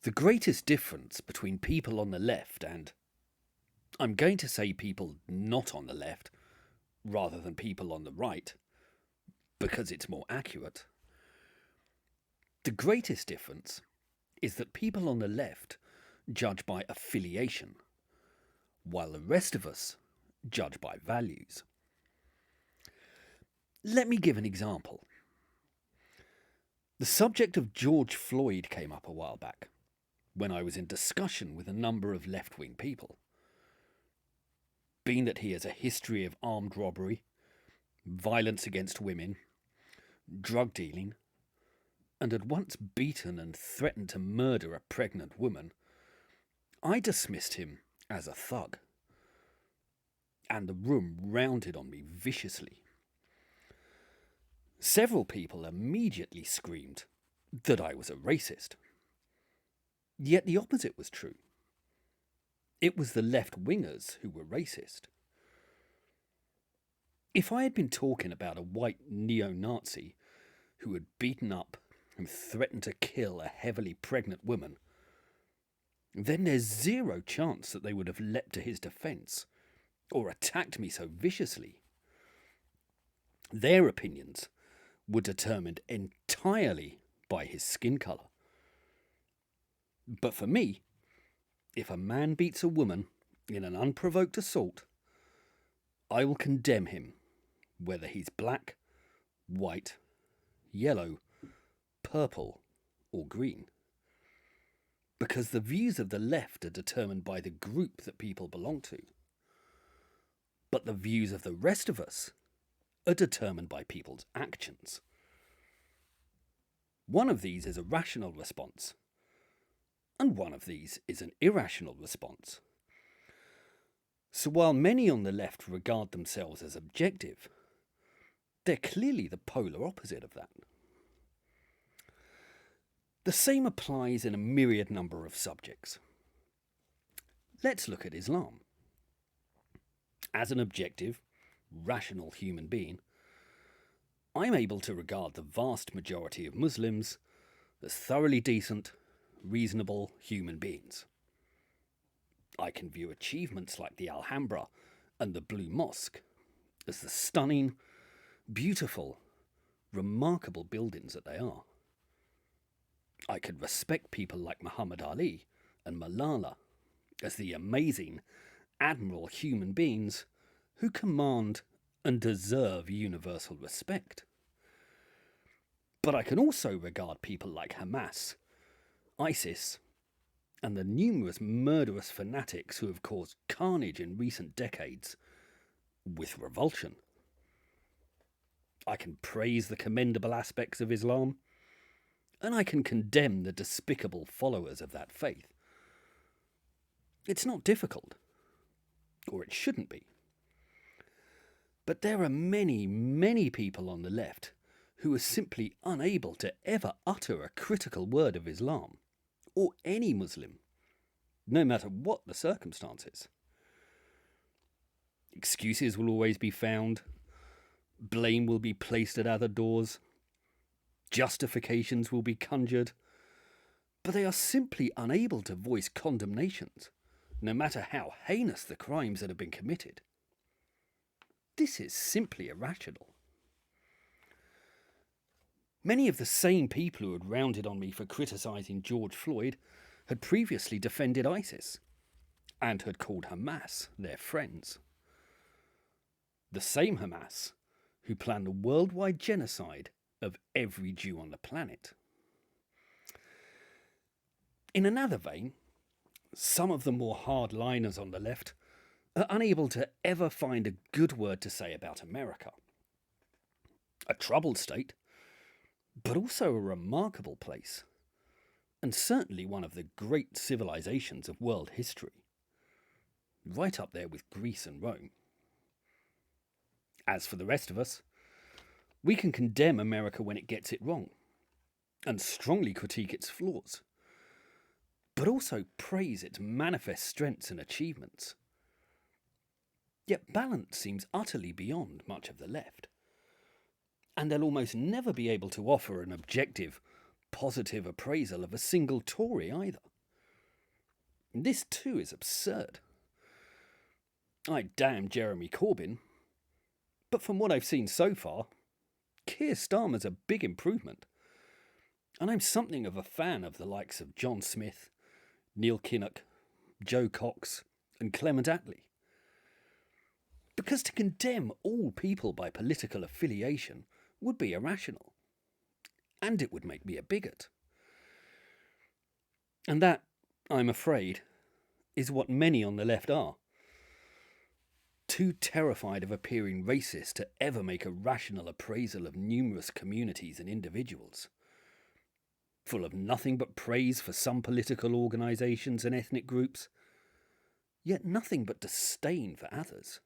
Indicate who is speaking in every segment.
Speaker 1: The greatest difference between people on the left and, I'm going to say people not on the left, rather than people on the right, because it's more accurate. The greatest difference is that people on the left judge by affiliation, while the rest of us judge by values. Let me give an example. The subject of George Floyd came up a while back, when I was in discussion with a number of left-wing people. Being that he has a history of armed robbery, violence against women, drug dealing, and had once beaten and threatened to murder a pregnant woman, I dismissed him as a thug, and the room rounded on me viciously. Several people immediately screamed that I was a racist. Yet the opposite was true. It was the left-wingers who were racist. If I had been talking about a white neo-Nazi who had beaten up and threatened to kill a heavily pregnant woman, then there's zero chance that they would have leapt to his defence or attacked me so viciously. Their opinions were determined entirely by his skin colour. But for me, if a man beats a woman in an unprovoked assault, I will condemn him, whether he's black, white, yellow, purple, or green. Because the views of the left are determined by the group that people belong to. But the views of the rest of us are determined by people's actions. One of these is a rational response, and one of these is an irrational response. So while many on the left regard themselves as objective, they're clearly the polar opposite of that. The same applies in a myriad number of subjects. Let's look at Islam. As an objective, rational human being, I'm able to regard the vast majority of Muslims as thoroughly decent, reasonable human beings. I can view achievements like the Alhambra and the Blue Mosque as the stunning, beautiful, remarkable buildings that they are. I could respect people like Muhammad Ali and Malala as the amazing, admirable human beings who command and deserve universal respect. But I can also regard people like Hamas, ISIS, and the numerous murderous fanatics who have caused carnage in recent decades with revulsion. I can praise the commendable aspects of Islam, and I can condemn the despicable followers of that faith. It's not difficult, or it shouldn't be. But there are many, many people on the left who are simply unable to ever utter a critical word of Islam, or any Muslim, no matter what the circumstances. Excuses will always be found, blame will be placed at other doors, justifications will be conjured, but they are simply unable to voice condemnations, no matter how heinous the crimes that have been committed. This is simply irrational. Many of the same people who had rounded on me for criticising George Floyd had previously defended ISIS and had called Hamas their friends. The same Hamas who planned a worldwide genocide of every Jew on the planet. In another vein, some of the more hardliners on the left are unable to ever find a good word to say about America. A troubled state, but also a remarkable place, and certainly one of the great civilizations of world history, right up there with Greece and Rome. As for the rest of us, we can condemn America when it gets it wrong, and strongly critique its flaws, but also praise its manifest strengths and achievements. Yet balance seems utterly beyond much of the left, and they'll almost never be able to offer an objective, positive appraisal of a single Tory either. This too is absurd. I damn Jeremy Corbyn, but from what I've seen so far, Keir Starmer's a big improvement. And I'm something of a fan of the likes of John Smith, Neil Kinnock, Joe Cox, and Clement Attlee. Because to condemn all people by political affiliation would be irrational. And it would make me a bigot. And that, I'm afraid, is what many on the left are. Too terrified of appearing racist to ever make a rational appraisal of numerous communities and individuals. Full of nothing but praise for some political organisations and ethnic groups, yet nothing but disdain for others.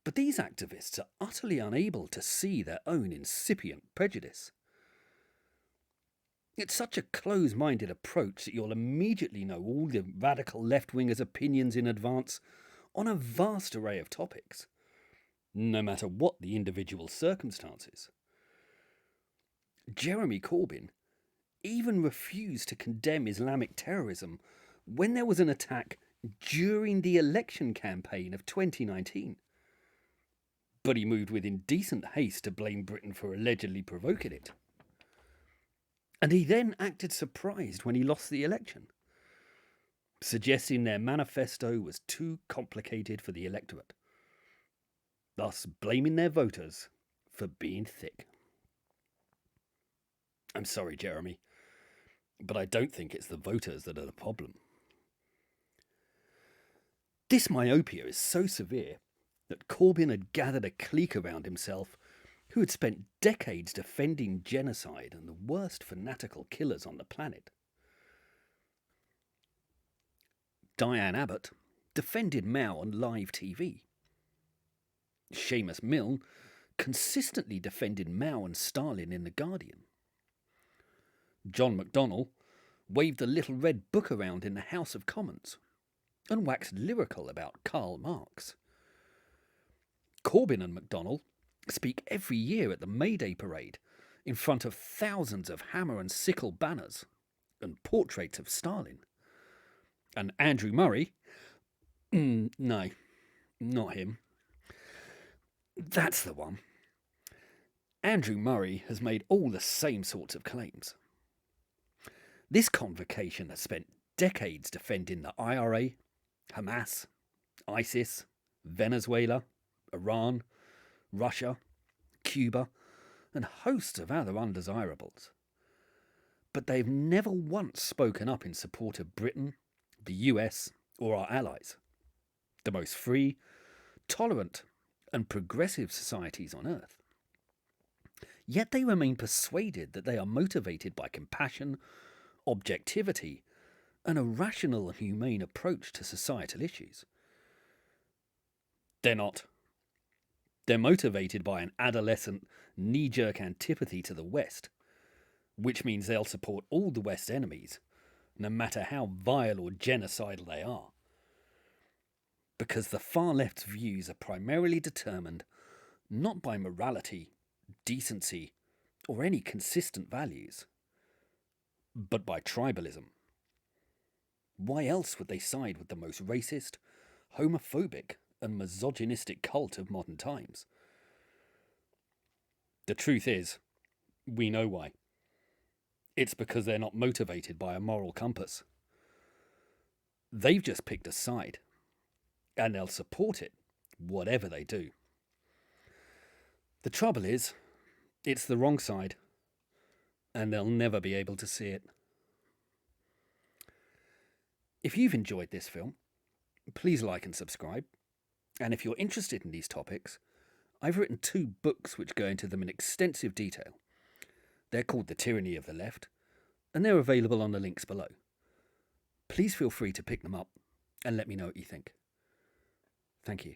Speaker 1: But these activists are utterly unable to see their own incipient prejudice. It's such a close-minded approach that you'll immediately know all the radical left-wingers' opinions in advance on a vast array of topics, no matter what the individual circumstances. Jeremy Corbyn even refused to condemn Islamic terrorism when there was an attack during the election campaign of 2019. But he moved with indecent haste to blame Britain for allegedly provoking it. And he then acted surprised when he lost the election, suggesting their manifesto was too complicated for the electorate, thus blaming their voters for being thick. I'm sorry, Jeremy, but I don't think it's the voters that are the problem. Dysmyopia is so severe that Corbyn had gathered a clique around himself who had spent decades defending genocide and the worst fanatical killers on the planet. Diane Abbott defended Mao on live TV. Seamus Milne consistently defended Mao and Stalin in The Guardian. John McDonnell waved the little red book around in the House of Commons and waxed lyrical about Karl Marx. Corbyn and McDonnell speak every year at the May Day parade in front of thousands of hammer and sickle banners and portraits of Stalin. And Andrew Murray, no, not him. That's the one. Andrew Murray has made all the same sorts of claims. This convocation has spent decades defending the IRA, Hamas, ISIS, Venezuela, Iran, Russia, Cuba, and hosts of other undesirables. But they've never once spoken up in support of Britain, the US, or our allies, the most free, tolerant, and progressive societies on earth. Yet they remain persuaded that they are motivated by compassion, objectivity, and a rational and humane approach to societal issues. They're not. They're motivated by an adolescent, knee-jerk antipathy to the West, which means they'll support all the West's enemies, no matter how vile or genocidal they are. Because the far left's views are primarily determined not by morality, decency, or any consistent values, but by tribalism. Why else would they side with the most racist, homophobic, and misogynistic cult of modern times? The truth is, we know why. It's because they're not motivated by a moral compass. They've just picked a side, and they'll support it, whatever they do. The trouble is, it's the wrong side, and they'll never be able to see it. If you've enjoyed this film, please like and subscribe. And if you're interested in these topics, I've written 2 books which go into them in extensive detail. They're called The Tyranny of the Left, and they're available on the links below. Please feel free to pick them up and let me know what you think. Thank you.